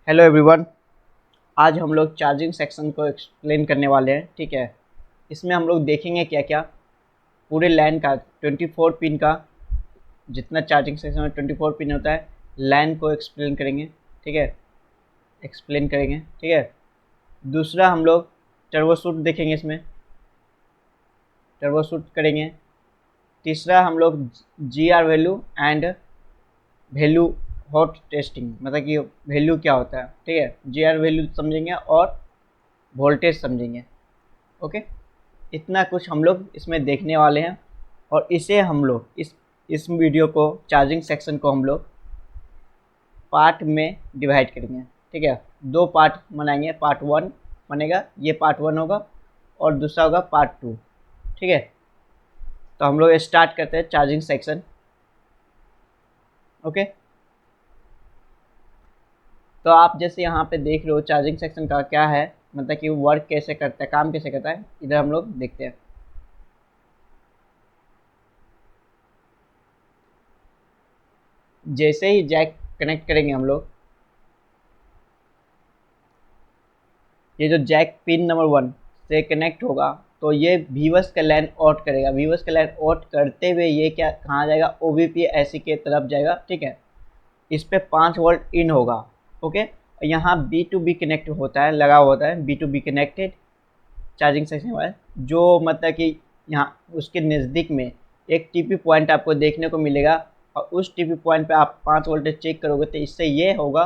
Hello everyone. आज हम लोग चार्जिंग सेक्शन को एक्सप्लेन करने वाले हैं। ठीक है, इसमें हम लोग देखेंगे क्या क्या पूरे लैन का 24 पिन का जितना चार्जिंग सेक्शन में 24 पिन होता है लैन को एक्सप्लेन करेंगे। ठीक है, एक्सप्लेन करेंगे। ठीक है, दूसरा हम लोग टर्बो शूट देखेंगे, इसमें टर्बो शूट करेंगे। तीसरा हम लोग GR value and value hot testing, मतलब कि वैल्यू क्या होता है। ठीक है, GR वैल्यू समझेंगे और वोल्टेज समझेंगे। ओके, इतना कुछ हम लोग इसमें देखने वाले हैं और इसे हम लोग इस वीडियो को चार्जिंग सेक्शन को हम लोग पार्ट में डिवाइड करेंगे। ठीक है, दो पार्ट बनाएंगे। पार्ट 1 बनेगा, ये पार्ट 1 होगा और दूसरा होगा पार्ट 2। ठीक है, तो हम लोग स्टार्ट करते हैं चार्जिंग सेक्शन। ओके, तो आप जैसे यहाँ पे देख रहे हो चार्जिंग सेक्शन का क्या है, मतलब कि वर्क कैसे करता है, काम कैसे करता है, इधर हम लोग देखते हैं। जैसे ही जैक कनेक्ट करेंगे हम लोग, ये जो जैक पिन नंबर 1 से कनेक्ट होगा तो ये वीवस का लाइन आउट करेगा। वीवस का लाइन आउट करते हुए ये क्या कहाँ जाएगा, OBP ऐसी के तरफ जाएगा। ठीक है, इस पे 5 वोल्ट इन होगा। ओके, यहाँ B2B कनेक्ट होता है, लगा होता है B2B कनेक्टेड चार्जिंग सेक्शन वाला, जो मतलब कि यहाँ उसके नज़दीक में एक TP पॉइंट आपको देखने को मिलेगा और उस TP पॉइंट पे आप 5 वोल्टेज चेक करोगे तो इससे ये होगा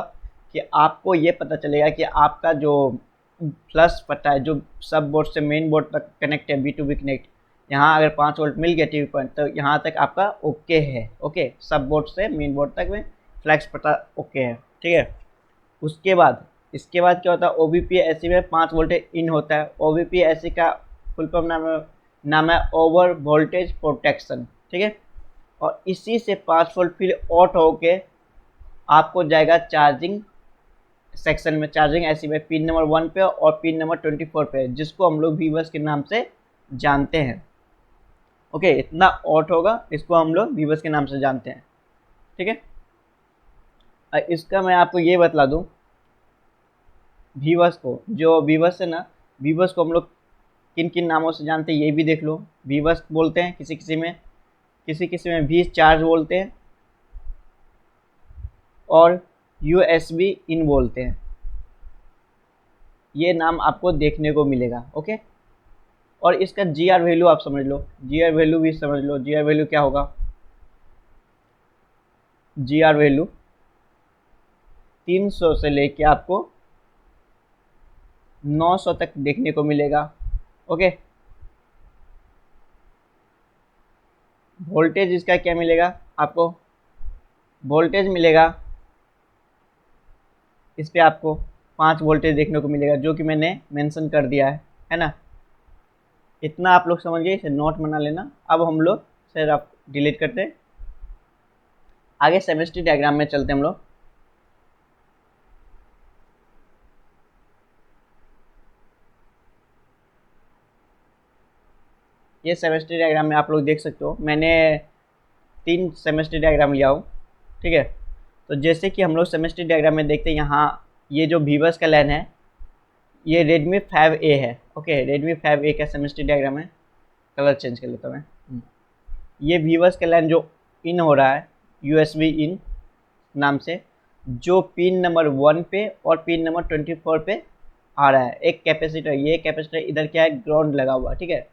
कि आपको ये पता चलेगा कि आपका जो फ्लश पट्टा है जो सब बोर्ड से मेन बोर्ड तक कनेक्ट है, B2B कनेक्ट, यहाँ अगर 5 वोल्ट मिल गया TP पॉइंट तो यहाँ तक आपका ओके है। ओके, सब बोर्ड से मेन बोर्ड तक में फ्लैक्स पट्टा ओके है। ठीक है, उसके बाद इसके बाद क्या होता है, OBP ऐसी में 5 वोल्टेज इन होता है। OBP ऐसी का फुल फॉर्म नाम है ओवर वोल्टेज प्रोटेक्शन। ठीक है, और इसी से 5 वोल्ट फिर आउट होके आपको जाएगा चार्जिंग सेक्शन में, चार्जिंग ऐसी में पिन नंबर 1 पे और पिन नंबर 24 पे, जिसको हम लोग वीवर्स के नाम से जानते हैं। ओके, इतना आउट होगा, इसको हम लोग वीवर्स के नाम से जानते हैं। ठीक है, इसका मैं आपको ये बतला दूं, वीवर्स को, जो वीवर्स है ना, वीवर्स को हम लोग किन किन नामों से जानते हैं ये भी देख लो। वीवर्स बोलते हैं किसी किसी में वी चार्ज बोलते हैं और USB इन बोलते हैं। ये नाम आपको देखने को मिलेगा। ओके, और इसका GR वैल्यू आप समझ लो, GR वैल्यू भी समझ लो। GR वैल्यू क्या होगा, GR वैल्यू 300 से लेके आपको 900 तक देखने को मिलेगा। ओके, वोल्टेज इसका क्या मिलेगा आपको, वोल्टेज मिलेगा इस पे आपको 5 वोल्टेज देखने को मिलेगा, जो कि मैंने मेंशन कर दिया है ना। इतना आप लोग समझ गए, इसे नोट बना लेना। अब हम लोग सर आप डिलीट करते हैं, आगे सेमेस्ट्री डायग्राम में चलते हैं हम लोग। ये सेमेस्ट्री डायग्राम में आप लोग देख सकते हो, मैंने 3 सेमेस्ट्री डायग्राम लिया हूँ। ठीक है, तो जैसे कि हम लोग सेमेस्ट्री डायग्राम में देखते हैं, यहाँ ये जो वीवर्स का लाइन है ये Redmi 5A है। ओके, Redmi 5A का सेमेस्ट्री डायग्राम है। कलर चेंज कर लेता हूँ मैं। ये वीवर्स का लाइन जो इन हो रहा है USB इन नाम से, जो पिन नंबर 1 पे और पिन नंबर 24 पे आ रहा है। एक कैपेसिटर, ये कैपेसिटर इधर क्या है, ग्राउंड लगा हुआ। ठीक है,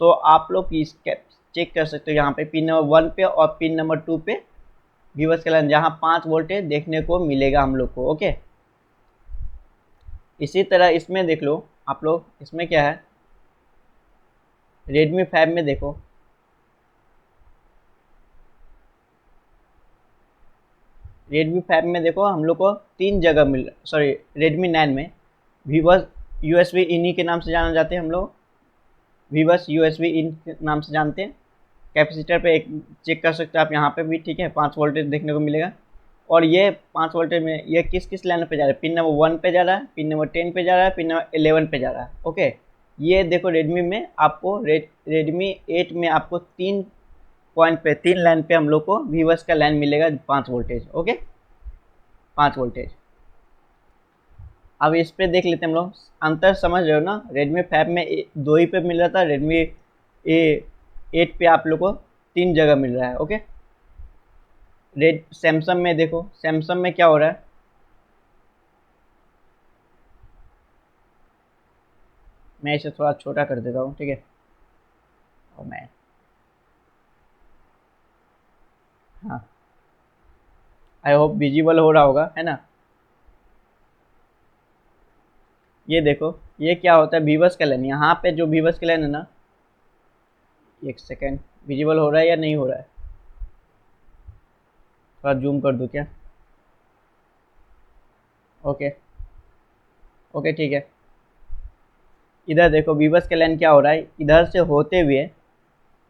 तो आप लोग इस चेक कर सकते हो, यहाँ पे पिन नंबर 1 पे और पिन नंबर 2 पे वीवर्स का लाइन, जहाँ 5 वोल्टेज देखने को मिलेगा हम लोग को। ओके, इसी तरह इसमें देख लो आप लोग, इसमें क्या है, Redmi 5 में देखो, Redmi 5 में देखो हम लोग को 3 जगह मिल, सॉरी Redmi 9 में वीवर्स USB इन्हीं के नाम से जाना जाते हैं हम लोग, वीवर्स USB इन के नाम से जानते हैं। कैपेसिटर पे एक चेक कर सकते हो आप यहाँ पे भी। ठीक है, 5 वोल्टेज देखने को मिलेगा। और ये 5 वोल्टेज में ये किस किस लाइन पे जा रहा है, पिन नंबर 1 पे जा रहा है, पिन नंबर 10 पे जा रहा है, पिन नंबर 11 पे जा रहा है। ओके, ये देखो रेडमी में आपको Redmi 8 में आपको 3 पॉइंट पे, 3 लाइन पे हम लोग को वीवर्स का लाइन मिलेगा 5 वोल्टेज। Okay, 5 voltage. अब इस पे देख लेते हैं हम लोग, अंतर समझ रहे हो ना। रेडमी 5 में दो ही पे मिल रहा था, रेडमी ए 8 पे आप लोग को 3 जगह मिल रहा है। ओके, रेड सैमसंग में देखो, सैमसंग में क्या हो रहा है, मैं इसे थोड़ा छोटा कर देता हूँ, ठीक है। और मैं, हाँ, आई होप विजिबल हो रहा होगा, है ना। ये देखो, ये क्या होता है, वीवर्स का लाइन, यहाँ पे जो वीवर्स का लाइन है ना, एक सेकेंड, विजिबल हो रहा है या नहीं हो रहा है, थोड़ा जूम कर दूँ क्या? ओके, ओके ठीक है। इधर देखो वीवर्स का लाइन क्या हो रहा है, इधर से होते हुए,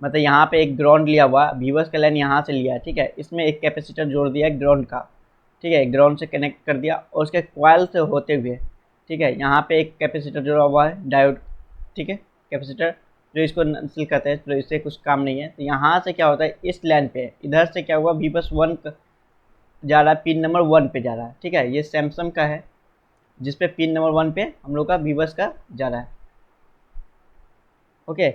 मतलब यहाँ पे एक ग्राउंड लिया हुआ, वीवर्स का लाइन यहाँ से लिया है, ठीक है। इसमें एक कैपेसिटर जोड़ दिया है ग्राउंड का, ठीक है, ग्राउंड से कनेक्ट कर दिया, और उसके कॉइल से होते हुए, ठीक है, यहाँ पे एक कैपेसिटर जोड़ा हुआ है, डायोड, ठीक है, कैपेसिटर, जो इसको नस्ल कहते हैं, तो इससे कुछ काम नहीं है। तो यहाँ से क्या होता है, इस लाइन पे इधर से क्या हुआ, वीवर्स 1 जा रहा है, पिन नंबर 1 पे जा रहा है, ठीक है। ये सैमसंग का है, जिसपे पिन नंबर 1 पे हम लोग का वीवर्स का जा रहा है। ओके,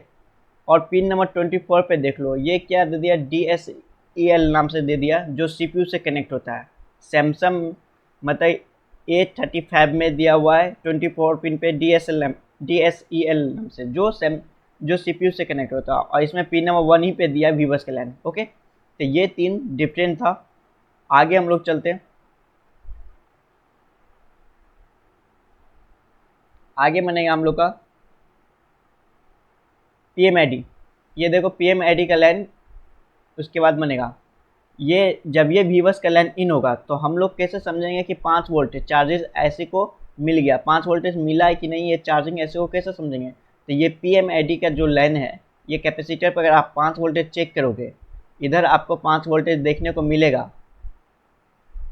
और पिन नंबर 24 पे देख लो, ये क्या दे दिया, DSEL नाम से दे दिया, जो CPU से कनेक्ट होता है। सैमसंग मतलब A35 में दिया हुआ है 24 पिन पे DSEL नाम से, जो CPU से कनेक्ट होता है, और इसमें पिन नंबर 1 ही पे दिया है वीवर्स के लाइन। ओके, तो ये 3 डिफरेंट था। आगे हम लोग चलते हैं, आगे बनेगा हम लोग का PMID। ये देखो PMID का लाइन उसके बाद बनेगा, ये जब ये वीवर्स का लाइन इन होगा तो हम लोग कैसे समझेंगे कि 5 वोल्टेज चार्जेस ऐसे को मिल गया, 5 वोल्टेज मिला है कि नहीं, ये चार्जिंग ऐसे को कैसे समझेंगे। तो ये PMID का जो लाइन है, ये कैपेसिटर पर अगर आप 5 वोल्टेज चेक करोगे, इधर आपको 5 वोल्टेज देखने को मिलेगा,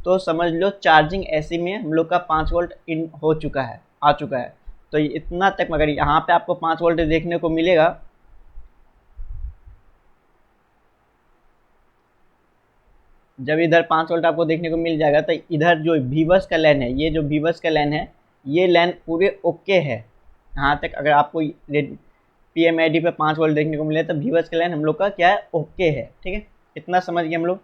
तो समझ लो चार्जिंग ऐसी में हम लोग का 5 वोल्ट इन हो चुका है, आ चुका है। तो इतना तक मगर यहाँ पे आपको 5 वोल्टेज देखने को मिलेगा, जब इधर 5 वोल्ट आपको देखने को मिल जाएगा, तो इधर जो वीवर्स का लाइन है, ये जो वीवर्स का लाइन है, ये लाइन पूरे ओके है। यहाँ तक अगर आपको PMID पे 5 वोल्ट देखने को मिले, तो वीवर्स का लाइन हम लोग का क्या है, ओके है, ठीक है। इतना समझ गए हम लोग।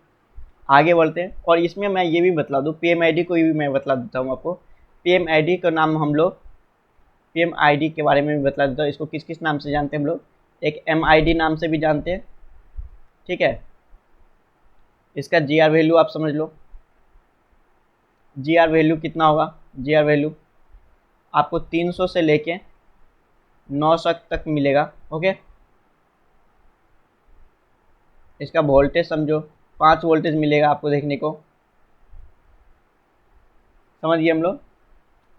आगे बढ़ते हैं, और इसमें मैं ये भी बतला दूँ, PMID को भी मैं बतला देता हूँ आपको। PMID का नाम हम लोग, PMID के बारे में भी बतला देता हूँ, इसको किस किस नाम से जानते हैं हम लोग। एक MID नाम से भी जानते हैं, ठीक है। इसका GR वैल्यू आप समझ लो, GR वैल्यू कितना होगा, GR वैल्यू आपको 300 से लेके 900 तक मिलेगा। ओके, इसका वोल्टेज समझो, 5 वोल्टेज मिलेगा आपको देखने को, समझ गए हम लोग।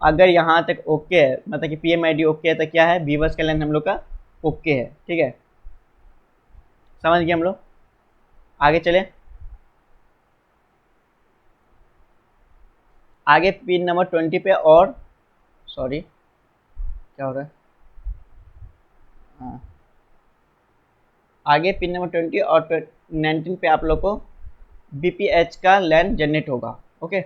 अगर यहाँ तक ओके है, मतलब कि PMID ओके है, तो क्या है, वीवर्स का लाइन हम लोग का ओके है, ठीक है। समझ गए हम लोग। आगे चले, आगे पिन नंबर 20 पे, और सॉरी क्या हो रहा है, हाँ, आगे पिन नंबर 20 और 19 पे आप लोग को BPH का लाइन जनरेट होगा। ओके,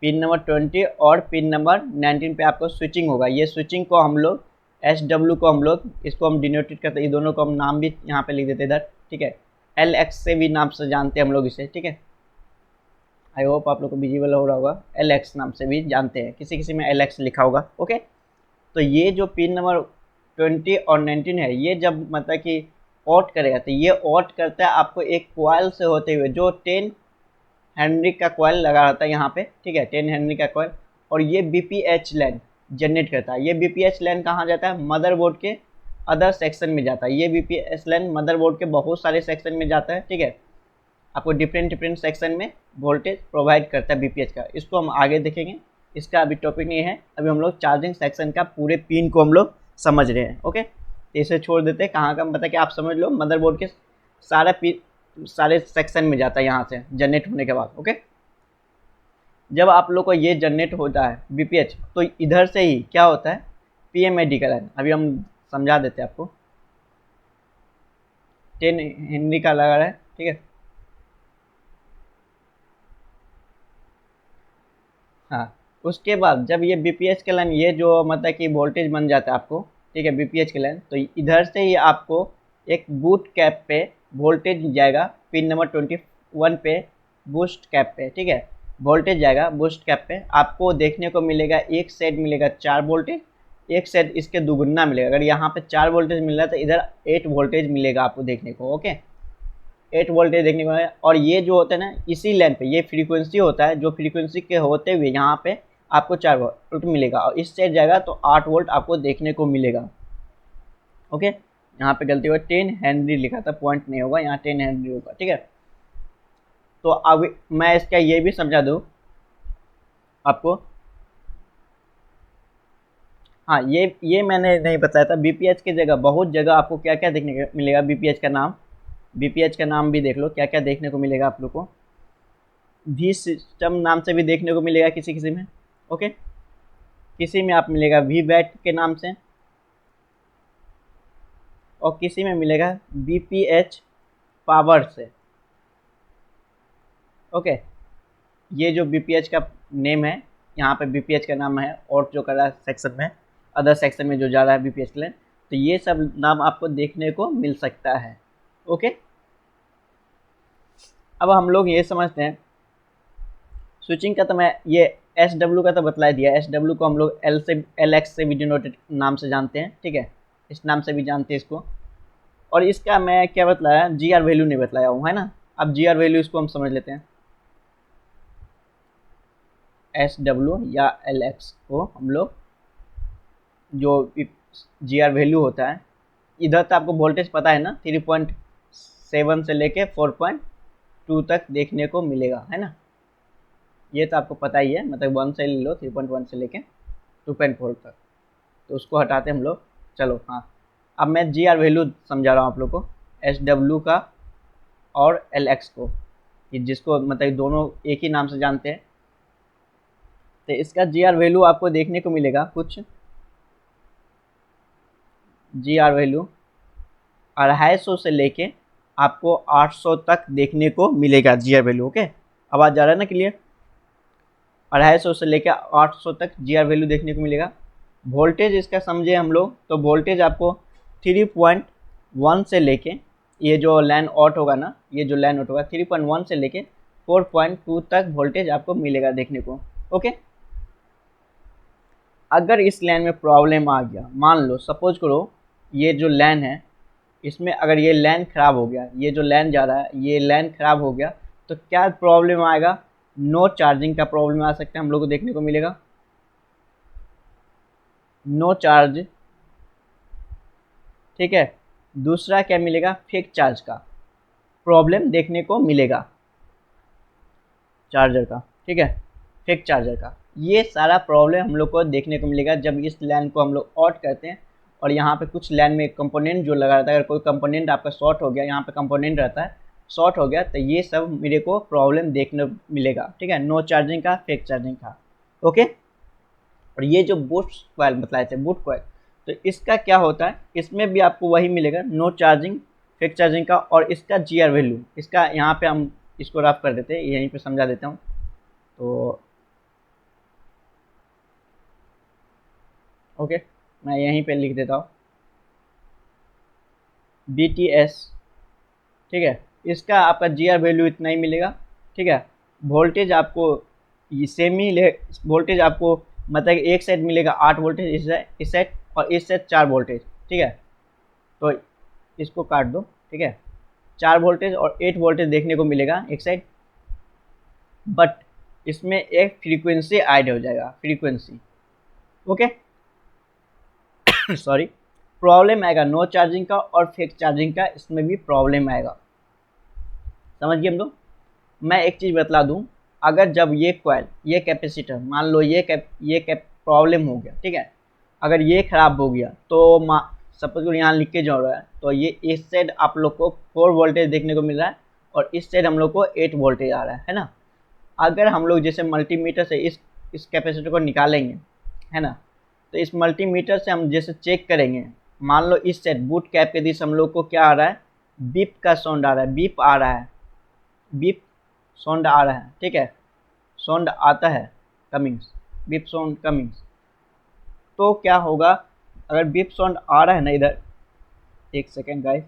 पिन नंबर 20 और पिन नंबर 19 पे आपको स्विचिंग होगा। ये स्विचिंग को हम लोग SW को हम लोग इसको हम डिनोटेड करते हैं, ये दोनों को हम नाम भी यहाँ पे लिख देते हैं इधर, ठीक है। LX से भी नाम से जानते हैं हम लोग इसे, ठीक है। आई होप आप लोग को विजिबल हो रहा होगा, LX नाम से भी जानते हैं, किसी किसी में LX लिखा होगा। ओके, तो ये जो पिन नंबर 20 और 19 है, ये जब मतलब कि ऑट करेगा, तो ये ऑट करता है आपको एक कॉइल से होते हुए, जो 10 हेनरी का कॉइल लगा रहता है यहाँ पे, ठीक है, 10 हेनरी का कॉइल, और ये BPH लाइन जनरेट करता है। ये BPH लाइन कहाँ जाता है, मदरबोर्ड के अदर सेक्शन में जाता है। ये BPH लाइन मदरबोर्ड के बहुत सारे सेक्शन में जाता है, ठीक है। आपको डिफरेंट डिफरेंट सेक्शन में वोल्टेज प्रोवाइड करता है BPH का, इसको हम आगे देखेंगे, इसका अभी टॉपिक नहीं है। अभी हम लोग चार्जिंग सेक्शन का पूरे पिन को हम लोग समझ रहे हैं। ओके, तो इसे छोड़ देते हैं, कहाँ का मतलब कि आप समझ लो, मदरबोर्ड के सारे सेक्शन में जाता है यहाँ से जनरेट होने के बाद। ओके, जब आप लोग को ये जनरेट होता है BPH, तो इधर से ही क्या होता है, PMID का लाइन, अभी हम समझा देते हैं आपको। 10 हेनरी का लगा रहा है, ठीक है, हाँ, उसके बाद जब ये बीपीएच के लाइन ये जो मतलब कि वोल्टेज बन जाता है आपको, ठीक है, बीपीएच के लाइन, तो इधर से ही आपको एक बूट कैप पे वोल्टेज जाएगा पिन नंबर 21 पे, बूस्ट कैप पे, ठीक है, वोल्टेज जाएगा बूस्ट कैप पे, आपको देखने को मिलेगा एक साइड मिलेगा 4 वोल्टेज, एक साइड इसके दुगुना मिलेगा। अगर यहाँ पे 4 वोल्टेज मिल रहा है तो इधर 8 वोल्टेज मिलेगा आपको देखने को, ओके, 8 वोल्टेज देखने को मिलेगा। और ये जो होता है ना इसी लाइन पे ये फ्रीक्वेंसी होता है, जो फ्रीक्वेंसी के होते हुए यहाँ पे आपको 4 वोल्ट मिलेगा, और इस साइड जाएगा तो 8 वोल्ट आपको देखने को मिलेगा, ओके। यहाँ पे गलती हुआ 10 हेनरी लिखा था, पॉइंट नहीं होगा, यहाँ 10 हेनरी होगा, ठीक है। तो अब मैं इसका ये भी समझा दूँ आपको, हाँ ये मैंने नहीं बताया था, बीपीएच की जगह बहुत जगह आपको क्या क्या देखने को मिलेगा, बीपीएच का नाम भी देख लो क्या क्या देखने को मिलेगा आप लोग को। वी सिस्टम नाम से भी देखने को मिलेगा किसी किसी में, ओके, किसी में आप मिलेगा वी बैट के नाम से, और किसी में मिलेगा बीपीएच पावर से, ओके। ये जो बीपीएच का नेम है, यहाँ पे बीपीएच का नाम है, और जो कर रहा है सेक्शन में, अदर सेक्शन में जो जा रहा है बीपीएच के लिए, तो ये सब नाम आपको देखने को मिल सकता है, ओके। अब हम लोग ये समझते हैं स्विचिंग का, तो मैं ये एस डब्ल्यू का तो बतला दिया, एस डब्ल्यू को हम लोग एल एक्स से भी डिनोटेड नाम से जानते हैं, ठीक है, इस नाम से भी जानते हैं इसको। और इसका मैं क्या बतलाया, जी आर वैल्यू नहीं बतलाया हूँ, है ना। अब जी आर वैल्यू इसको हम समझ लेते हैं, एस डब्ल्यू या एल एक्स को हम लोग जो जी आर वैल्यू होता है, इधर तो आपको वोल्टेज पता है ना, 3.7 से लेके 4.2 तक देखने को मिलेगा, है ना, ये तो आपको पता ही है, मतलब 1 से ले लो 3.1 से लेके 2.4 तक, तो उसको हटाते हम लोग। चलो हाँ, अब मैं जी आर वैल्यू समझा रहा हूँ आप लोग को, एस डब्ल्यू का और एल एक्स को, ये जिसको मतलब दोनों एक ही नाम से जानते हैं, तो इसका जी आर वैल्यू आपको देखने को मिलेगा कुछ, जी आर वैल्यू 250 से लेके आपको 800 तक देखने को मिलेगा जी आर वैल्यू, ओके। आवाज़ जा रहा है ना क्लियर, 250 से लेकर 800 तक जी आर वैल्यू देखने को मिलेगा। वोल्टेज इसका समझे हम लोग, तो वोल्टेज आपको 3.1 से लेके, ये जो लाइन आउट होगा ना, ये जो लाइन आउट होगा 3.1 से लेके 4.2 तक वोल्टेज आपको मिलेगा देखने को, ओके। अगर इस लाइन में प्रॉब्लम आ गया, मान लो सपोज करो ये जो लाइन है, इसमें अगर ये लाइन ख़राब हो गया, ये जो लाइन जा रहा है ये लाइन ख़राब हो गया, तो क्या प्रॉब्लम आएगा, नो चार्जिंग का प्रॉब्लम आ सकता है हम लोग को देखने को मिलेगा, नो चार्ज, ठीक है। दूसरा क्या मिलेगा, फेक चार्ज का प्रॉब्लम देखने को मिलेगा, चार्जर का, ठीक है, फेक चार्जर का, ये सारा प्रॉब्लम हम लोग को देखने को मिलेगा जब इस लाइन को हम लोग ऑट करते हैं। और यहाँ पे कुछ लाइन में कंपोनेंट जो लगा रहता है, अगर कोई कंपोनेंट आपका शॉर्ट हो गया, यहाँ पे कंपोनेंट रहता है शॉर्ट हो गया, तो ये सब मेरे को प्रॉब्लम देखने मिलेगा, ठीक है, नो चार्जिंग का, फेक चार्जिंग का, ओके। और ये जो बूट कॉइल बताए थे, बूट कॉइल, तो इसका क्या होता है, इसमें भी आपको वही मिलेगा, नो चार्जिंग, फेक चार्जिंग का, और इसका जी आर वैल्यू, इसका यहाँ पे हम इसको रफ कर देते हैं, यहीं पे समझा देता हूँ। तो ओके, मैं यहीं पे लिख देता हूँ BTS, ठीक है, इसका आपका जी आर वैल्यू इतना ही मिलेगा, ठीक है। वोल्टेज आपको ये सेम ही वोल्टेज आपको मतलब एक साइड मिलेगा 8 वोल्टेज, इस साइड और इस साइड 4 वोल्टेज, ठीक है। तो इसको काट दो, ठीक है, 4 वोल्टेज और 8 वोल्टेज देखने को मिलेगा एक साइड, बट इसमें एक फ्रीक्वेंसी ऐड हो जाएगा, फ्रीक्वेंसी, ओके। सॉरी, प्रॉब्लम आएगा नो चार्जिंग का और फेक चार्जिंग का, इसमें भी प्रॉब्लम आएगा, समझ गए हम लोग। मैं एक चीज़ बतला दूं, अगर जब ये कॉइल, ये कैपेसिटर, मान लो ये प्रॉब्लम हो गया, ठीक है, अगर ये ख़राब हो गया तो सपोज यहाँ लिख के जो रहा है, तो ये इस साइड आप लोग को 4 वोल्टेज देखने को मिल रहा है और इस साइड हम लोग को 8 वोल्टेज आ रहा है ना। अगर हम लोग जैसे मल्टीमीटर से इस कैपेसिटर को निकालेंगे, है ना, तो इस मल्टीमीटर से हम जैसे चेक करेंगे, मान लो इस साइड बूट कैप के दिश हम लोग को क्या आ रहा है, बीप का साउंड आ रहा है, बीप आ रहा है, बीप साउंड आ रहा है, ठीक है, साउंड आता है कमिंग्स, बीप साउंड कमिंग। तो क्या होगा, अगर बीप साउंड आ रहा है ना इधर, एक सेकेंड गाइस,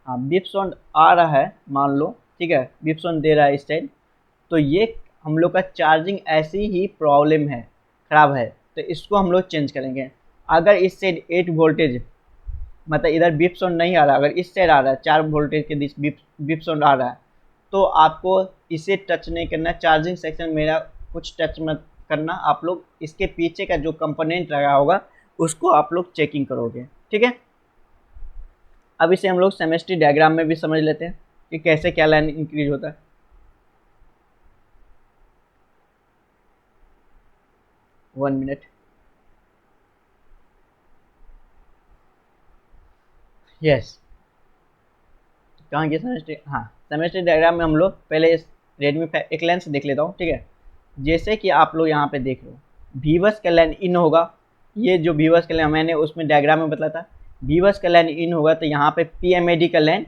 हाँ बीप साउंड आ रहा है मान लो, ठीक है, बीप साउंड दे रहा है इस टाइम, तो ये हम लोग का चार्जिंग ऐसी ही प्रॉब्लम है, खराब है, तो इसको हम लोग चेंज करेंगे। अगर इस साइड 8 वोल्टेज, मतलब इधर बीप साउंड नहीं आ रहा, अगर इस साइड आ रहा है 4 वोल्टेज के बीच बीप साउंड आ रहा है, तो आपको इसे टच नहीं करना, चार्जिंग सेक्शन मेरा कुछ टच मत करना, आप लोग इसके पीछे का जो कंपोनेंट लगा होगा उसको आप लोग चेकिंग करोगे, ठीक है। अब इसे हम लोग सेमेस्ट्री डायग्राम में भी समझ लेते हैं कि कैसे क्या लाइन इंक्रीज होता है। 1 मिनट, यस, कहाँ गया सेमेस्ट्री, हाँ सेमेस्ट्री डायग्राम में हम लोग पहले इस रेडमी एक लाइन से देख लेता हूँ, ठीक है। जैसे कि आप लोग यहाँ पे देख लो, वीवर्स का लाइन इन होगा, ये जो वीवर्स का लाइन मैंने उसमें डायग्राम में बताया था, वीवर्स का लाइन इन होगा तो यहाँ पे पीएमएडी का लाइन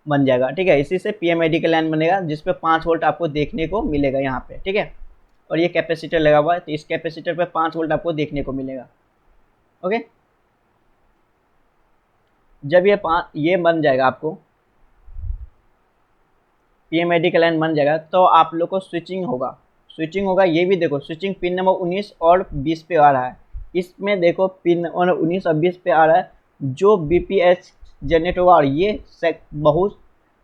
बन जाएगा, ठीक है। इसी से पीएमएडी का लाइन बनेगा जिसपे 5 वोल्ट आपको देखने को मिलेगा यहाँ पे, ठीक है। और ये कैपेसिटर लगा हुआ है तो इस कैपेसिटर पे 5 वोल्ट आपको देखने को मिलेगा, ओके। जब ये बन जाएगा, आपको पीएमएडी का लाइन बन जाएगा, तो आप लोग को स्विचिंग होगा, ये भी देखो स्विचिंग पिन नंबर 19 और 20 पे आ रहा है, इसमें देखो पिन नंबर 19 और 20 पे आ रहा है, जो बीपीएच जनरेट होगा, और ये बहुत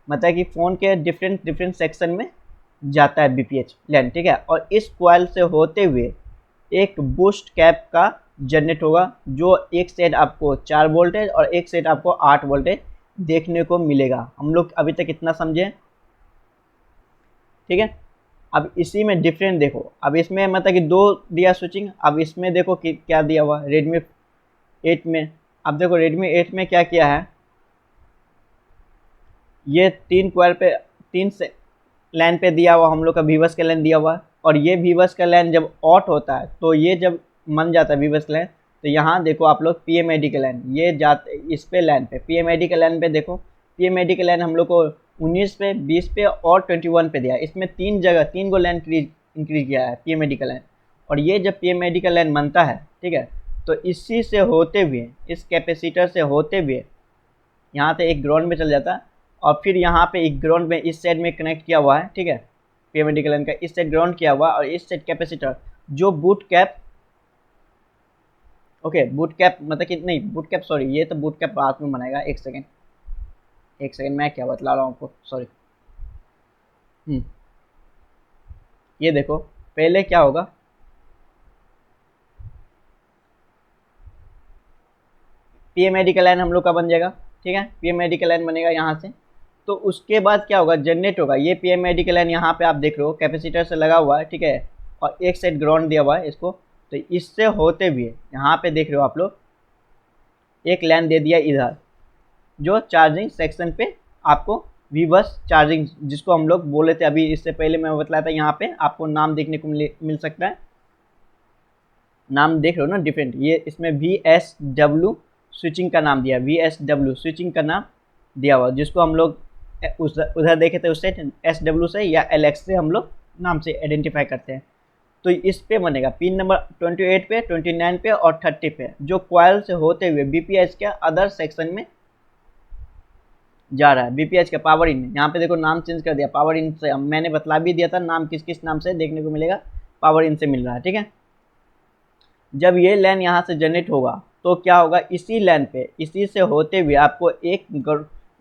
मतलब कि फ़ोन के डिफरेंट सेक्शन में जाता है बीपीएच लाइन, ठीक है। और इस कॉइल से होते हुए एक बूस्ट कैप का जनरेट होगा, जो एक साइड आपको 4 वोल्टेज और एक साइड आपको 8 वोल्टेज देखने को मिलेगा। हम लोग अभी तक इतना समझे, ठीक है। अब इसी में डिफरेंट देखो, अब इसमें मतलब कि 2 दिया स्विचिंग, अब इसमें देखो कि क्या दिया हुआ रेडमी 8 में। अब देखो रेडमी 8 में क्या किया है, ये 3 कॉइल पे 3 से लाइन पे दिया हुआ हम लोग का वीवर्स का लाइन दिया हुआ है, और ये वीवर्स का लाइन जब ऑट होता है तो ये जब मन जाता है वीवर्स का लाइन, तो यहाँ देखो आप लोग पीएमएडी का लाइन ये जाते इस पे लाइन पे, पीएमएडी का लाइन पे देखो, पीएमएडी का लाइन हम लोग को 19 पे 20 पे और 21 पे दिया है, इसमें 3 गो लाइन इंक्रीज किया है पीएमएडी का लाइन। और ये जब पीएमएडी का लाइन बनता है, ठीक है, तो इसी से होते हुए इस कैपेसिटर से होते हुए यहाँ से एक ग्राउंड में चल जाता है, और फिर यहाँ पे एक ग्राउंड में इस साइड में कनेक्ट किया हुआ है, ठीक है, पीएमएडी लाइन का इस साइड ग्राउंड किया हुआ, और इस साइड कैपेसिटर जो boot cap, okay boot cap मतलब कि नहीं बूट कैप, सॉरी ये तो बूट कैप बाद में बनाएगा, एक सेकेंड मैं क्या बतला रहा हूँ आपको, सॉरी। ये देखो पहले क्या होगा, पीएमएडी लाइन हम लोग का बन जाएगा, ठीक है, पीएमएडी लाइन बनेगा यहाँ से, तो उसके बाद क्या होगा, जनरेट होगा, ये पीएमएडी लाइन यहाँ पे आप देख रहे हो कैपेसिटर से लगा हुआ है, ठीक है, और एक साइड ग्राउंड दिया हुआ है इसको, तो इससे होते हुए यहाँ पे देख रहे हो आप लोग एक लाइन दे दिया इधर, जो चार्जिंग सेक्शन पे आपको वीवर्स चार्जिंग, जिसको हम लोग बोले थे अभी इससे पहले मैं बतलाया था, यहाँ पे आपको नाम देखने को मिल सकता है, नाम देख रहे हो ना डिफरेंट, ये इसमें VSW स्विचिंग का नाम दिया, VSW स्विचिंग का नाम दिया हुआ, जिसको हम लोग उधर देखे थे उससे SW से या LX से हम लोग नाम से आइडेंटिफाई करते हैं। तो इस पे बनेगा पिन नंबर 28 पे 29 पे और 30 पे, जो कॉइल से होते हुए बीपीएच के अदर सेक्शन में जा रहा है, बीपीएच का पावर इन, यहाँ पे देखो नाम चेंज कर दिया, पावर इन से मैंने बतला भी दिया था नाम किस किस नाम से देखने को मिलेगा, पावर इन से मिल रहा है, ठीक है। जब ये लाइन यहाँ से जनरेट होगा तो क्या होगा, इसी लाइन पे इसी से होते हुए आपको एक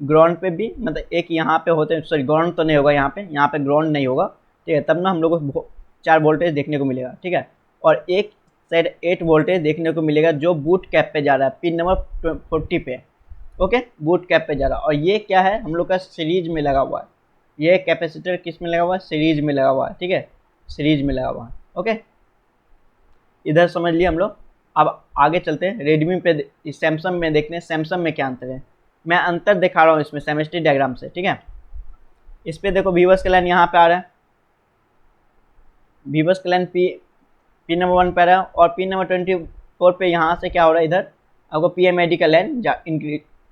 ग्राउंड पे भी, मतलब एक यहाँ पे होते, सॉरी ग्राउंड तो नहीं होगा, यहाँ पे ग्राउंड नहीं होगा, ठीक है, तब ना हम लोग को 4 वोल्टेज देखने को मिलेगा, ठीक है, और एक साइड 8 वोल्टेज देखने को मिलेगा जो बूट कैप पे जा रहा है पिन नंबर 40 पे, ओके बूट कैप पे जा रहा है। और ये क्या है, हम लोग का सीरीज में लगा हुआ है, ये कैपेसिटर किस में लगा हुआ है, सीरीज में लगा हुआ है, ठीक है, सीरीज में लगा हुआ है, ओके, इधर समझ लिए हम लोग। अब आगे चलते हैं रेडमी पे, सैमसंग में देखते हैं सैमसंग में क्या अंतर है, मैं अंतर दिखा रहा हूँ इसमें सेमेस्ट्री डायग्राम से, ठीक है। इस पे देखो वीवर्स का लाइन यहाँ पे आ रहा है, वीवर्स का लाइन पिन नंबर 1 पे आ रहा है, और पिन नंबर 24 पे यहाँ से क्या हो रहा है, इधर आपको पीएमआईडी का लाइन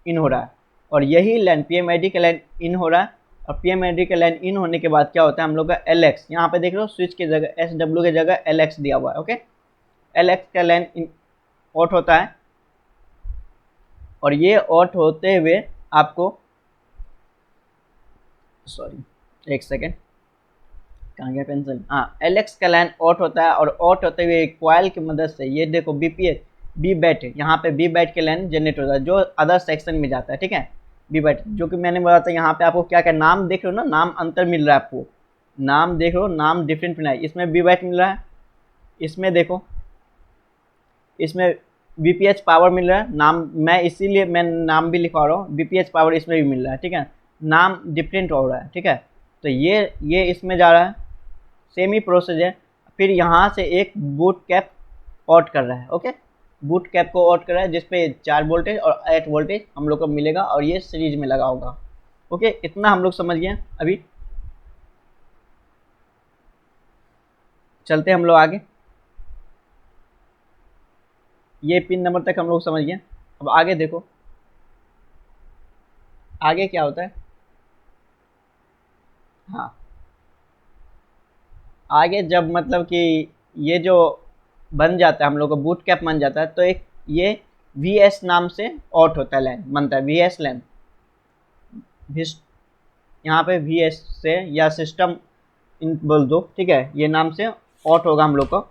इन हो रहा है, और यही लाइन पीएमआईडी का लाइन इन हो रहा है, और PMID का लाइन इन होने के बाद क्या होता है हम लोग का LX, यहाँ पे देख रहे हो स्विच की जगह SW की जगह LX दिया हुआ है। ओके, LX का लाइन ऑट होता है और ये ऑट होते हुए आपको, सॉरी एक सेकेंड, कहाँ गया पेंसिल, हाँ, LX का लाइन ऑट होता है और ऑट होते हुए क्वाइल की मदद से ये देखो BPH बी बैट, यहाँ पे बी बैट के लाइन जनरेट होता है जो अदर सेक्शन में जाता है। ठीक है, बी बैट जो कि मैंने बोला था, यहाँ पे आपको क्या क्या नाम देख रहे हो ना, नाम अंतर मिल रहा है आपको, नाम देख रहे हो, नाम डिफरेंट मिल रहा है। इसमें बी बैट मिल रहा है, इसमें देखो, इसमें BPH पावर मिल रहा है, नाम मैं इसीलिए मैं नाम भी लिखवा रहा हूँ, BPH पावर इसमें भी मिल रहा है। ठीक है, नाम डिफरेंट हो रहा है। ठीक है, तो ये इसमें जा रहा है, सेम ही प्रोसेस है। फिर यहाँ से एक बूट कैप ऑट कर रहा है। ओके, बूट कैप को ऑट कर रहा है जिसपे 4 वोल्टेज और 8 वोल्टेज हम लोग को मिलेगा और ये सीरीज में लगा होगा। ओके, इतना हम लोग समझ गए। अभी चलते हैं हम लोग आगे, ये पिन नंबर तक हम लोग समझ गए। अब आगे देखो, आगे क्या होता है। हाँ, आगे जब मतलब कि ये जो बन जाता है हम लोग को बूट कैप बन जाता है, तो एक ये VS नाम से ऑट होता है, लाइन बनता है VS लाइन, यहाँ पे VS से या सिस्टम इन बोल दो। ठीक है, ये नाम से ऑट होगा हम लोग को,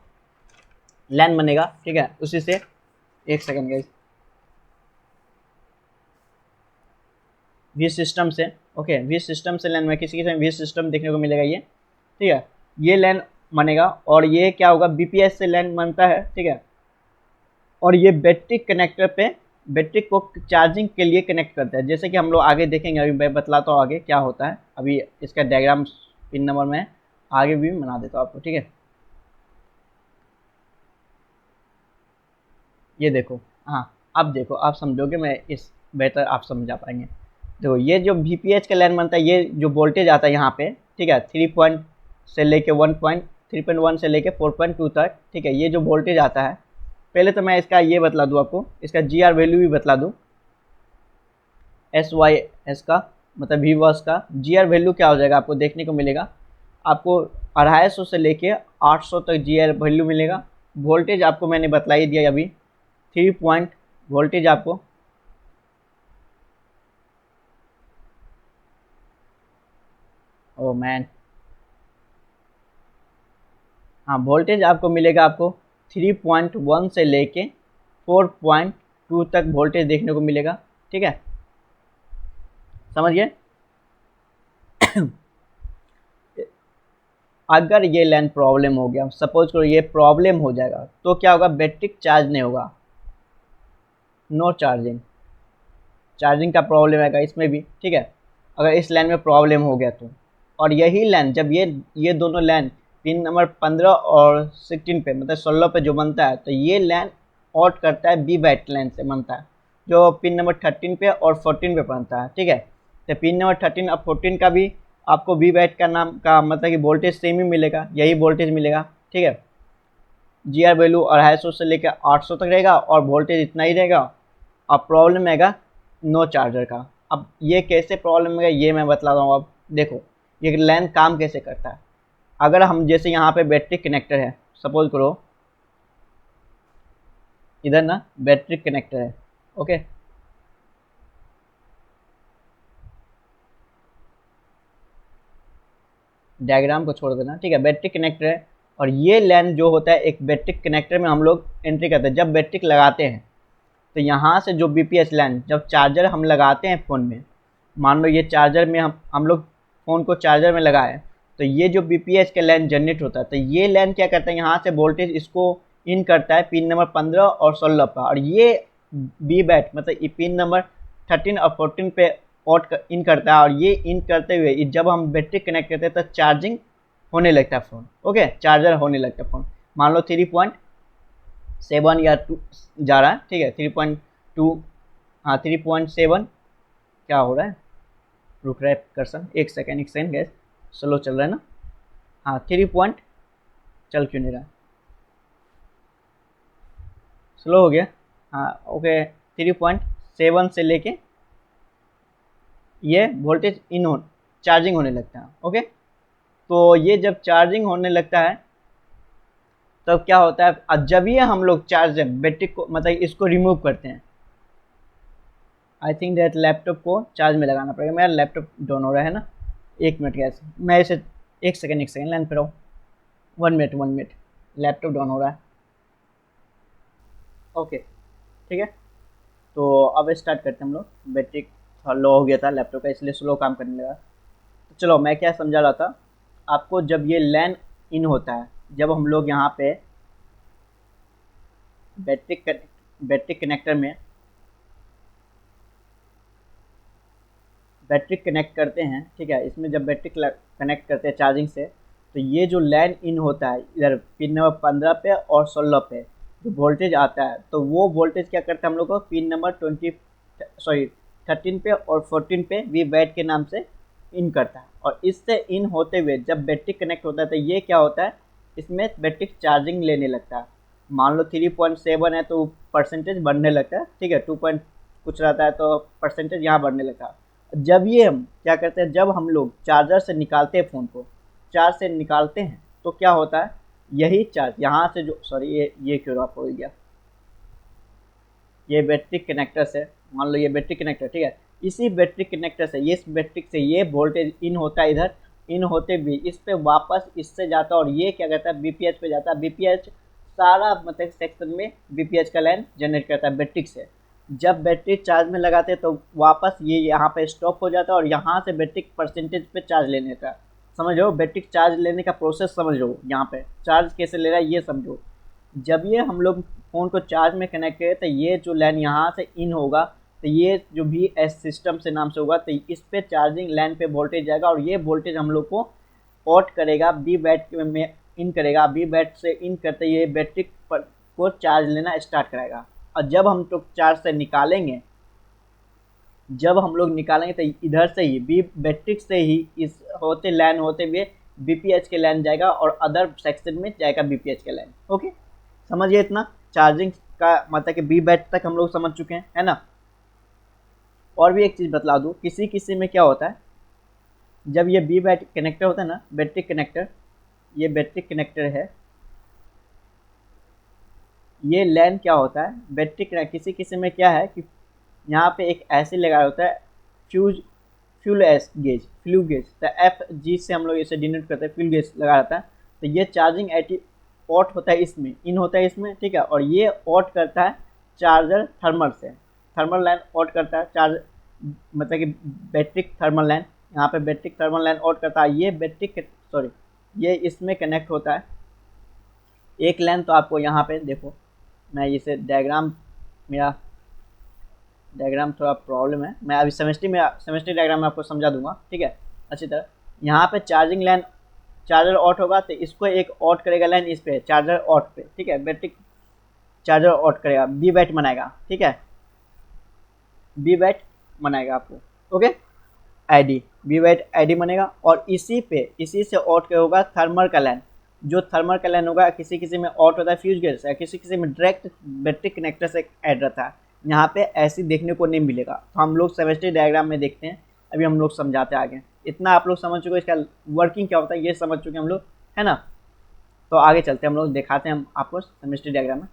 लाइन बनेगा। ठीक है, उसी से, एक सेकेंड गाइस, वी सिस्टम से, ओके, वी सिस्टम से लाइन में किसी किसी में वी सिस्टम देखने को मिलेगा ये। ठीक है, ये लाइन बनेगा और ये क्या होगा, BPS से लाइन बनता है। ठीक है, और ये बैटरी कनेक्टर पे बैटरी को चार्जिंग के लिए कनेक्ट करता है, जैसे कि हम लोग आगे देखेंगे। अभी मैं बतलाता हूँ आगे क्या होता है, अभी इसका डायग्राम पिन नंबर में आगे भी बना देता हूँ आपको। ठीक है, ये देखो, हाँ, अब देखो, आप समझोगे, मैं इस बेहतर आप समझा पाएंगे। देखो, ये जो VPH का लाइन बनता है, ये जो वोल्टेज आता है यहाँ पे, ठीक है, 3 पॉइंट से लेके 3.1 से लेके 4.2 तक। ठीक है, ये जो वोल्टेज आता है, पहले तो मैं इसका ये बतला दूँ आपको, इसका GR वैल्यू भी बतला दूँ। SYS का मतलब VWS का GR वैल्यू क्या हो जाएगा आपको देखने को मिलेगा, आपको 250 से लेके 800 तक GR वैल्यू मिलेगा। वोल्टेज आपको मैंने बतला ही दिया अभी, 3 पॉइंट वोल्टेज आपको, ओ मैन, हाँ, वोल्टेज आपको मिलेगा, आपको 3.1 से लेके 4.2 तक वोल्टेज देखने को मिलेगा। ठीक है, समझ गए। अगर ये लाइन प्रॉब्लम हो गया, सपोज करो ये प्रॉब्लम हो जाएगा, तो क्या होगा, बैटरी चार्ज नहीं होगा, नो चार्जिंग, चार्जिंग का प्रॉब्लम आएगा इसमें भी। ठीक है, अगर इस लाइन में प्रॉब्लम हो गया तो, और यही लाइन जब ये दोनों लाइन पिन नंबर 15 और 16 पे मतलब 16 पे जो बनता है, तो ये लाइन ऑट करता है बी बैट लाइन से बनता है, जो पिन नंबर 13 पे और 14 पे बनता है। ठीक है, तो पिन नंबर 13 और 14 का भी आपको बी बैट का नाम का मतलब कि वोल्टेज सेम ही मिलेगा, यही वोल्टेज मिलेगा। ठीक है, GR वैल्यू 250 से लेकर 800 तक रहेगा और वोल्टेज इतना ही रहेगा। अब प्रॉब्लम आएगा नो चार्जर का। अब ये कैसे प्रॉब्लम है ये मैं बतला रहा हूँ। अब देखो ये लैन काम कैसे करता है। अगर हम जैसे यहाँ पे बैटरी कनेक्टर है, सपोज करो इधर ना बैटरी कनेक्टर है, ओके, डायग्राम को छोड़ देना। ठीक है, बैटरी कनेक्टर है और ये लैन जो होता है एक बैटरी कनेक्टर में हम लोग एंट्री करते हैं जब बैटरी लगाते हैं। तो यहाँ से जो BPS लाइन जब चार्जर हम लगाते हैं फ़ोन में, मान लो ये चार्जर में हम लोग फ़ोन को चार्जर में लगाए, तो ये जो BPS का लाइन जनरेट होता है, तो ये लाइन क्या करता है, यहाँ से वोल्टेज इसको इन करता है पिन नंबर 15 और 16 पर, और ये बी बैट मतलब ये पिन नंबर 13 और 14 पे इन करता है। और ये इन करते हुए जब हम बैटरी कनेक्ट करते हैं तो चार्जिंग होने लगता है फ़ोन, ओके, चार्जर होने लगता है फ़ोन। मान लो 3.7 या 2 जा रहा है, ठीक है, 3.2, हाँ 3.7 क्या हो रहा है, रुक रहा है कर्सर, एक सेकेंड गैस, स्लो चल रहा है ना, हाँ 3 पॉइंट, चल क्यों नहीं रहा, स्लो हो गया, हाँ ओके, 3.7 से लेके ये वोल्टेज इन हो चार्जिंग होने लगता है। ओके, तो ये जब चार्जिंग होने लगता है तब क्या होता है, जब ये हम लोग चार्ज बैटरी को मतलब इसको रिमूव करते हैं, आई थिंक दैट लैपटॉप को चार्ज में लगाना पड़ेगा। मेरा लैपटॉप डाउन हो रहा है ना, 1 मिनट गैस, मैं इसे 1 सेकेंड लाइन पे रहो, 1 मिनट लैपटॉप डाउन हो रहा है। ओके ठीक है, तो अब स्टार्ट करते हैं हम लोग। बैटरी थोड़ा लो हो गया था लैपटॉप का, इसलिए स्लो काम करने लगा। तो चलो मैं क्या समझा रहा था आपको, जब ये लैन इन होता है, जब हम लोग यहाँ पे बैटरी कनेक्टर में बैटरी कनेक्ट करते हैं, ठीक है, इसमें जब बैटरी कनेक्ट करते हैं चार्जिंग से, तो ये जो लैन इन होता है इधर पिन नंबर 15 पे और 16 पे जो वोल्टेज आता है, तो वो वोल्टेज क्या करता है हम लोग को पिन नंबर 13 पे और 14 पे वी बैट के नाम से इन करता है। और इससे इन होते हुए जब बैटरी कनेक्ट होता है तो ये क्या होता है, इसमें बैटरी चार्जिंग लेने लगता है। मान लो 3.7 है तो परसेंटेज बढ़ने लगता है, ठीक है, 2 पॉइंट कुछ रहता है तो परसेंटेज यहाँ बढ़ने लगता है। जब ये हम क्या करते हैं, जब हम लोग चार्जर से निकालते हैं फ़ोन को, चार्ज से निकालते हैं तो क्या होता है, यही चार्ज यहाँ से जो सॉरी ये क्यों रहा हो गया, ये बैटरी कनेक्टर से, मान लो ये बैटरी कनेक्टर, ठीक है, इसी बैटरी कनेक्टर से ये इस बैटरी से ये वोल्टेज इन होता है, इधर इन होते भी इस पे वापस इससे जाता है और ये क्या कहता है बीपीएच पे जाता है। बीपीएच सारा मतलब सेक्शन में बीपीएच का लाइन जनरेट करता है बैटरी से। जब बैटरी चार्ज में लगाते हैं तो वापस ये यहाँ पे स्टॉप हो जाता है और यहाँ से बैटरी परसेंटेज पे चार्ज लेने का, समझ लो बैटरी चार्ज लेने का प्रोसेस समझ लो, यहाँ पे चार्ज कैसे ले रहा है ये समझो। जब ये हम लोग फ़ोन को चार्ज में कनेक्ट करें तो ये जो लाइन यहाँ से इन होगा तो ये जो भी एस सिस्टम से नाम से होगा तो इस पे चार्जिंग लाइन पे वोल्टेज जाएगा और ये वोल्टेज हम लोग को आउट करेगा, बी बैट में इन करेगा, बी बैट से इन करते ये बैटरी को चार्ज लेना स्टार्ट कराएगा। और जब हम लोग चार्ज से निकालेंगे, जब हम लोग निकालेंगे तो इधर से ही बी बैटरी से ही इस होते लाइन होते हुए बीपीएच के लाइन जाएगा और अदर सेक्शन में जाएगा बीपीएच के लाइन। ओके समझिए, इतना चार्जिंग का मतलब कि बी बैट तक हम लोग समझ चुके हैं, है ना। और भी एक चीज़ बतला दूँ, किसी किसी में क्या होता है, जब ये बी बैट कनेक्टर होता है ना, बैटरी कनेक्टर, ये बैटरी कनेक्टर है, ये लाइन क्या होता है बैटरी कनेक्ट, किसी किसी में क्या है कि यहाँ पे एक ऐसे लगा होता है फ्यूल गेज, तो एफ जी से हम लोग इसे डिनोट करते हैं, फ्यूल गेज लगा रहता है। तो ये चार्जिंग आउट होता है इसमें, इन होता है इसमें, ठीक है, और ये आउट करता है चार्जर थर्मल से, थर्मल लाइन आउट करता है चार्ज मतलब कि बैटरी थर्मल लाइन, यहाँ पे बैटरी थर्मल लाइन आउट करता है, ये बैटरी ये इसमें कनेक्ट होता है एक लाइन। तो आपको यहाँ पे देखो, मैं इसे मेरा डायग्राम थोड़ा प्रॉब्लम है, मैं अभी सेमेस्ट्री डायग्राम में आपको समझा दूंगा, ठीक है, अच्छी तरह। यहाँ पे चार्जिंग लाइन चार्जर आउट होगा तो इसको एक आउट करेगा लाइन इस पे चार्जर आउट पे, ठीक है, बैटरी चार्जर आउट करेगा, बी बैट बनाएगा, ठीक है, बी बैट बनाएगा आपको। Okay ID, b bat ID बनेगा और इसी से आउट होगा थर्मल का लाइन, जो थर्मल का लाइन होगा किसी किसी में आउट होता है फ्यूज गेट से, किसी किसी में डायरेक्ट बैटरी कनेक्टर से ऐड रहता है। यहाँ पे ऐसी देखने को नहीं मिलेगा, तो हम लोग सेमेस्ट्री डायग्राम में देखते हैं, अभी हम लोग समझाते हैं आगे। इतना आप लोग समझ चुके, इसका वर्किंग क्या होता है ये समझ चुके हम लोग, है ना। तो आगे चलते हैं, हम लोग दिखाते हैं हम आपको सेमेस्ट्री डायग्राम में।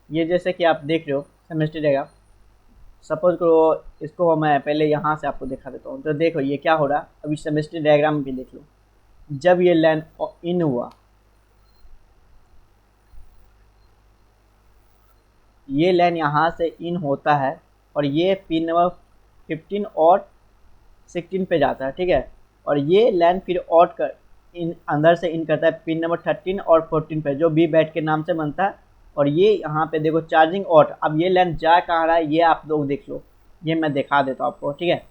ये जैसे कि आप देख रहे हो सेमेस्ट्री डायग्राम, सपोज करो इसको मैं पहले यहाँ से आपको दिखा देता हूँ। तो देखो ये क्या हो रहा है, अभी सेमेस्ट्री डायग्राम भी देख लो। जब ये लाइन इन हुआ, ये लाइन यहाँ से इन होता है और ये पिन नंबर 15 और 16 पे जाता है, ठीक है, और ये लाइन फिर आउट कर इन अंदर से इन करता है पिन नंबर 13 और 14 पे, जो बी बैट के नाम से बनता है। और ये यहाँ पे देखो चार्जिंग आउट, अब ये लाइन जा कहाँ रहा है ये आप लोग देख लो, ये मैं दिखा देता हूँ आपको, ठीक है।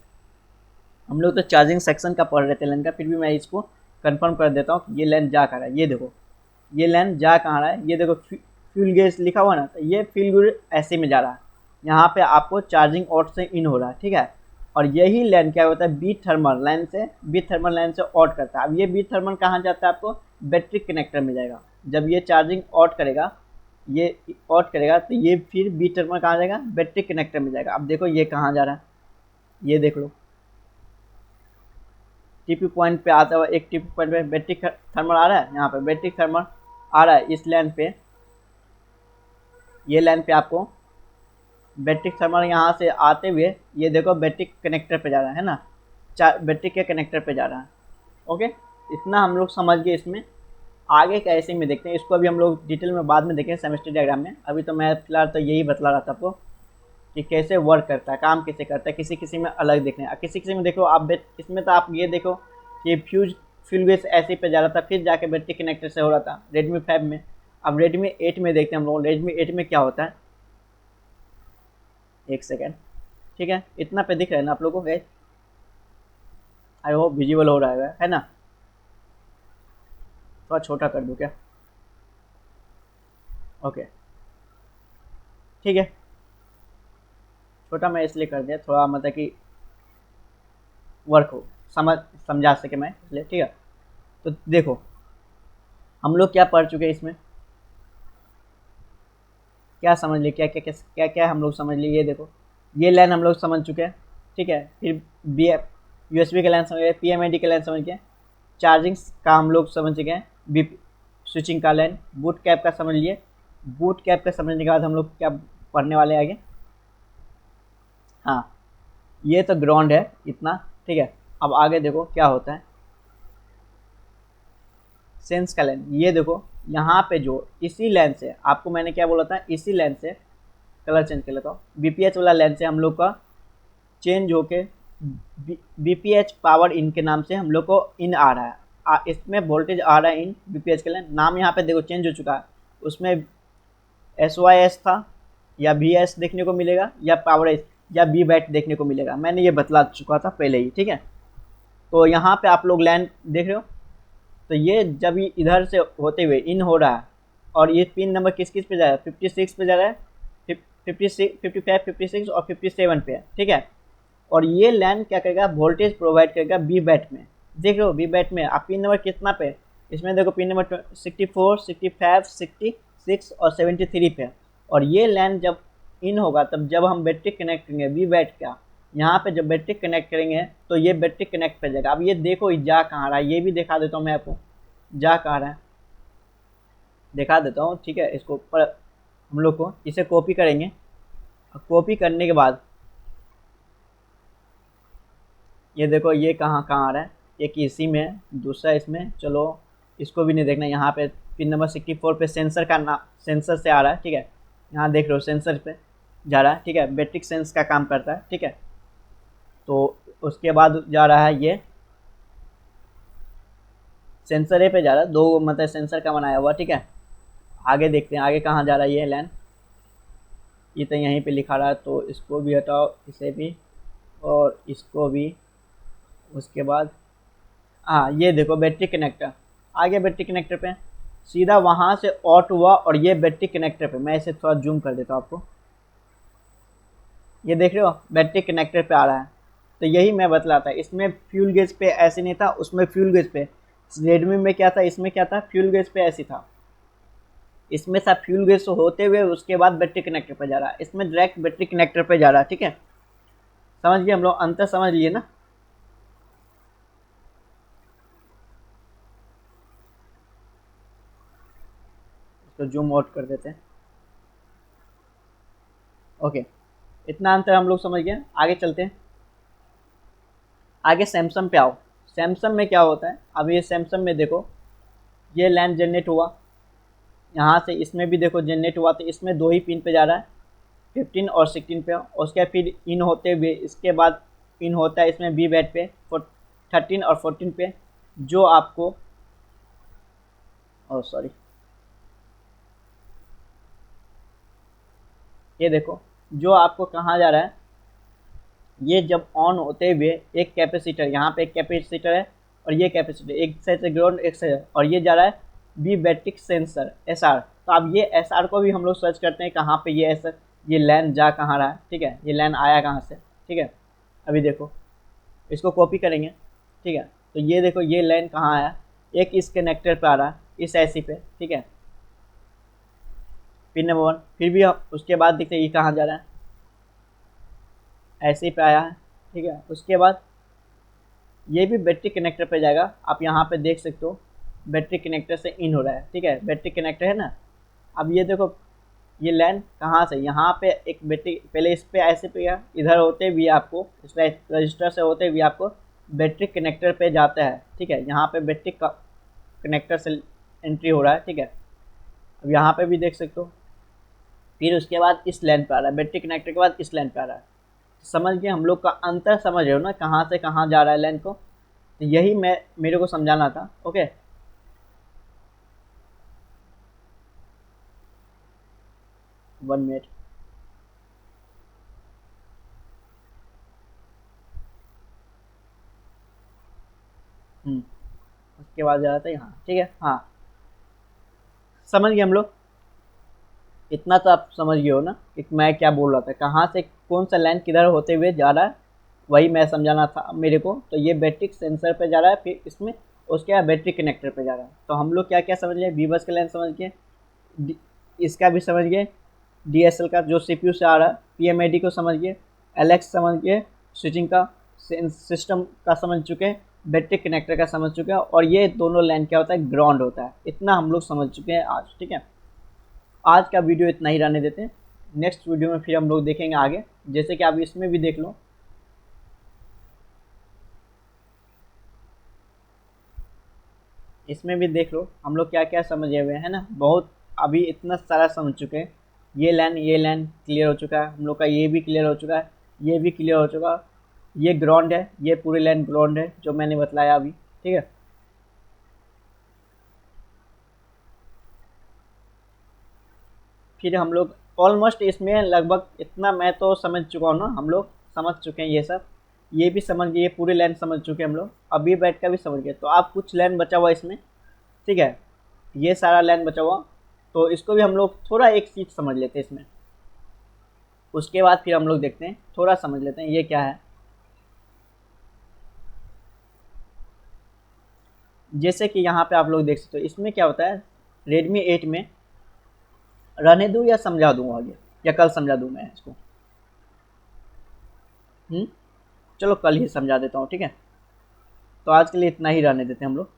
हम लोग तो चार्जिंग सेक्शन का पढ़ रहे थे लाइन का, फिर भी मैं इसको कंफर्म कर देता हूँ ये लाइन जा कहाँ रहा है। ये देखो ये लाइन जा कहाँ रहा है, ये देखो फ्यूल गेज लिखा हुआ ना, तो ये फ्यूल गेज ऐसे में जा रहा है, यहाँ पे आपको चार्जिंग आउट से इन हो रहा है, ठीक है। और यही लैन क्या होता है, बी थर्मल लाइन से आउट करता है। अब ये बी थर्मल कहाँ जाता है, आपको बैटरी कनेक्टर में जाएगा। जब ये चार्जिंग आउट करेगा, ये आउट करेगा तो ये फिर बी थर्मल कहाँ जाएगा, बैटरी कनेक्टर में जाएगा। अब देखो ये कहाँ जा रहा है, ये देख लो, टीपी पॉइंट पे आता हुआ, एक टीपी पॉइंट पे बैटरी थर्मल आ रहा है, यहाँ पे बैटरी थर्मल आ रहा है इस लाइन पे, ये लाइन पे आपको बैटरी थर्मल यहाँ से आते हुए ये देखो बैटरी कनेक्टर पे जा रहा है ना, बैटरी के कनेक्टर पे जा रहा है। ओके, इतना हम लोग समझ गए। इसमें आगे का ऐसे में देखते हैं, इसको अभी हम लोग डिटेल में बाद में देखेंगे सेमेस्टर डायग्राम में। अभी तो मैं फिलहाल तो यही बतला रहा था आपको कि कैसे वर्क करता है, काम कैसे करता है। किसी किसी में अलग देखने, किसी किसी में देखो आप इसमें तो आप ये देखो कि फ्यूल गेस ऐसे पे जा रहा था, फिर जाके बैटरी कनेक्टर से हो रहा था रेडमी 5 में। अब रेडमी 8 में देखते हैं हम लोग, रेडमी 8 में क्या होता है। एक सेकेंड, ठीक है, इतना पे दिख रहा है ना आप लोगों को, आई होप विजिबल हो रहा है ना। थोड़ा छोटा कर दूँ क्या, ओके ठीक है, छोटा मैं इसलिए कर दिया थोड़ा मतलब कि वर्क हो, समझा सके मैं इसलिए, ठीक है। तो देखो हम लोग क्या पढ़ चुके हैं इसमें, क्या समझ लिए, क्या क्या क्या क्या क्या हम लोग समझ लिए। ये देखो ये लाइन हम लोग समझ चुके हैं, ठीक है। फिर बी USB का लाइन समझ गए, PMID का लाइन समझ गए, चार्जिंग का हम लोग समझ गए हैं, बी स्विचिंग का लाइन, बूट कैप का समझ लिए। बूट कैप का समझने के बाद हम लोग क्या पढ़ने वाले हैं आगे, हाँ ये तो ग्राउंड है इतना, ठीक है। अब आगे देखो क्या होता है सेंस का लाइन। ये देखो यहाँ पे जो इसी लाइन से आपको मैंने क्या बोला था, इसी लाइन से कलर चेंज कर लेता हूँ, BPH वाला लाइन से हम लोग का चेंज होके BPH पावर इन के नाम से हम लोग को इन आ रहा है, इसमें वोल्टेज आ रहा है इन BPH के लाइन। नाम यहाँ पे देखो चेंज हो चुका है, उसमें SYS था या VS देखने को मिलेगा, या पावर एस या बी बैट देखने को मिलेगा। मैंने ये बतला चुका था पहले ही, ठीक है। तो यहाँ पे आप लोग लाइन देख रहे हो, तो ये जब ये इधर से होते हुए इन हो रहा है, और ये पिन नंबर किस किस पे जा रहा है, 56 पे जा रहा है, 56, 55, 56 और 57 पे है, ठीक है। और ये लाइन क्या करेगा, वोल्टेज प्रोवाइड करेगा बी बैट में। देख लो बी बैट में आप पिन नंबर कितना पे, इसमें देखो पिन नंबर 64, 65, 66 और 73 पे। और ये लाइन जब इन होगा तब जब हम बैटरी कनेक्ट करेंगे बी बैट का, यहाँ पे जब बैटरी कनेक्ट करेंगे तो ये बैटरी कनेक्ट कर जाएगा। अब ये देखो जा कहाँ रहा है, ये भी दिखा देता हूँ मैं आपको, जा कहाँ रहा है दिखा देता हूँ, ठीक है। इसको पर हम लोग को इसे कॉपी करेंगे, कॉपी करने के बाद ये देखो ये कहाँ कहाँ आ रहा है, एक इसी में, दूसरा इसमें, चलो इसको भी नहीं देखना। यहाँ पे पिन नंबर 64 पे सेंसर का नाम, सेंसर से आ रहा है, ठीक है। यहाँ देख रहे हो सेंसर पे जा रहा है, ठीक है, बैटरी सेंस का काम करता है, ठीक है। तो उसके बाद जा रहा है ये सेंसर ए पे जा रहा है, दो मतलब सेंसर का बनाया हुआ, ठीक है। आगे देखते हैं आगे कहाँ जा रहा है ये लाइन, ये तो यहीं पे लिखा रहा है, तो इसको भी हटाओ, इसे भी और इसको भी। उसके बाद हाँ ये देखो बैटरी कनेक्टर, आगे बैटरी कनेक्टर पे सीधा वहाँ से ऑट हुआ, और ये बैटरी कनेक्टर पे, मैं इसे थोड़ा जूम कर देता हूँ आपको, ये देख रहे हो बैटरी कनेक्टर पे आ रहा है। तो यही मैं बतला था, इसमें फ्यूल गेज पे ऐसे नहीं था, उसमें फ्यूल गेज पे, रेडमी में क्या था, इसमें क्या था, फ्यूल गेज पे ऐसी था। इसमें था फ्यूल गेज होते हुए उसके बाद बैटरी कनेक्टर पे जा रहा है, इसमें डायरेक्ट बैटरी कनेक्टर पे जा रहा है, ठीक है। समझ गए हम लोग, अंतर समझ लिए ना। इसको जूम आउट कर देते हैं, ओके। इतना अंतर हम लोग समझ गए, आगे चलते हैं। आगे सैमसंग पे आओ, सैमसंग में क्या होता है, अब ये सैमसंग में देखो ये लाइन जनरेट हुआ यहाँ से, इसमें भी देखो जनरेट हुआ, तो इसमें दो ही पिन पे जा रहा है, 15 और 16 पे। और उसके फिर इन होते हुए इसके बाद इन होता है इसमें बी बैट पे 13 और 14 पे, जो आपको सॉरी ये देखो जो आपको कहाँ जा रहा है, ये जब ऑन होते हुए एक कैपेसिटर, यहाँ पे एक कैपेसिटर है और ये कैपेसिटर एक साइड से ग्राउंड एक साइड, और ये जा रहा है बी बैटरिक सेंसर SR। तो अब ये SR को भी हम लोग सर्च करते हैं कहाँ पे ये SR, ये लाइन जा कहाँ रहा है, ठीक है, ये लाइन आया कहाँ से, ठीक है। अभी देखो, इसको कॉपी करेंगे, ठीक है। तो ये देखो, ये लाइन कहाँ आया, एक इस कनेक्टर पे आ रहा है, इस ऐसी पे, ठीक है, पिन नंबर 1। फिर भी हम उसके बाद देखते हैं ये कहाँ जा रहा है, ऐसे पे आया है, ठीक है। उसके बाद ये भी बैटरी कनेक्टर पे जाएगा, आप यहाँ पे देख सकते हो बैटरी कनेक्टर से इन हो रहा है, ठीक है, बैटरी कनेक्टर है ना। अब ये देखो, ये लाइन कहाँ से, यहाँ पे एक बैटरी, पहले इस पे ऐसे पे गया, इधर होते भी आपको इस रजिस्टर से होते भी आपको बैटरी कनेक्टर पे जाता है, ठीक है। यहाँ पे बैटरी कनेक्टर से एंट्री हो रहा है, ठीक है। अब यहाँ पे भी देख सकते हो, फिर उसके बाद इस लाइन पे आ रहा है, बैटरी कनेक्टर के बाद इस लाइन पे आ रहा है। समझ गए हम लोग का अंतर, समझ रहे हो ना, कहाँ से कहाँ जा रहा है लाइन को। तो यही मैं मेरे को समझाना था। Okay, 1 minute. उसके बाद जा रहा था यहाँ, ठीक है। हाँ, समझ गए हम लोग, इतना तो आप समझ गए हो ना कि मैं क्या बोल रहा था, कहाँ से कौन सा लाइन किधर होते हुए जा रहा है, वही मैं समझाना था मेरे को। तो ये बैटरी सेंसर पे जा रहा है, फिर इसमें उसके बाद बैटरी कनेक्टर पे जा रहा है। तो हम लोग क्या क्या समझ गए, वीबस का लाइन समझ गए, इसका भी समझ गए, DSL का जो CPU से आ रहा है, PMID को समझ गए, LX समझ गए, स्विचिंग का सिस्टम का समझ चुके हैं, बैटरी कनेक्टर का समझ चुके हैं, और ये दोनों लाइन क्या होता है, ग्राउंड होता है। इतना हम लोग समझ चुके हैं आज, ठीक है। आज का वीडियो इतना ही रहने देते हैं, नेक्स्ट वीडियो में फिर हम लोग देखेंगे आगे। जैसे कि आप इसमें भी देख लो, इसमें भी देख लो हम लोग क्या क्या समझे हुए हैं ना, बहुत अभी इतना सारा समझ चुके हैं। ये लाइन क्लियर हो चुका है हम लोग का, ये भी क्लियर हो चुका है, ये भी क्लियर हो चुका है, ये ग्राउंड है, ये पूरी लाइन ग्राउंड है जो मैंने बतलाया अभी, ठीक है। फिर हम लोग ऑलमोस्ट इसमें लगभग इतना मैं तो समझ चुका हूँ ना, हम लोग समझ चुके हैं ये सब, ये भी समझ गए, ये पूरी लाइन समझ चुके हैं हम लोग, अब ये बैठ का भी समझ गए। तो आप कुछ लाइन बचा हुआ इसमें, ठीक है, ये सारा लाइन बचा हुआ, तो इसको भी हम लोग थोड़ा एक चीज़ समझ लेते हैं इसमें। उसके बाद फिर हम लोग देखते हैं, थोड़ा समझ लेते हैं ये क्या है। जैसे कि यहाँ पे आप लोग देख सकते हो, इसमें क्या होता है, Redmi 8 में, रहने दूँ या समझा दूँ आगे, या कल समझा दूँ मैं इसको, चलो कल ही समझा देता हूँ, ठीक है। तो आज के लिए इतना ही रहने देते हैं हम लोग,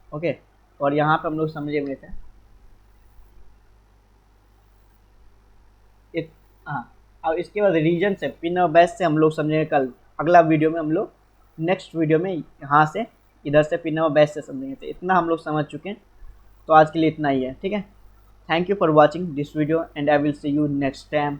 ओके। और यहाँ पे हम लोग समझे हुए थे हाँ। अब इसके बाद रीजन से, पिन और बैच से हम लोग समझेंगे कल, अगला वीडियो में हम लोग, नेक्स्ट वीडियो में यहाँ से, इधर से पिन और बैच से समझेंगे। तो इतना हम लोग समझ चुके हैं, तो आज के लिए इतना ही है, ठीक है। Thank you for watching this video and I will see you next time.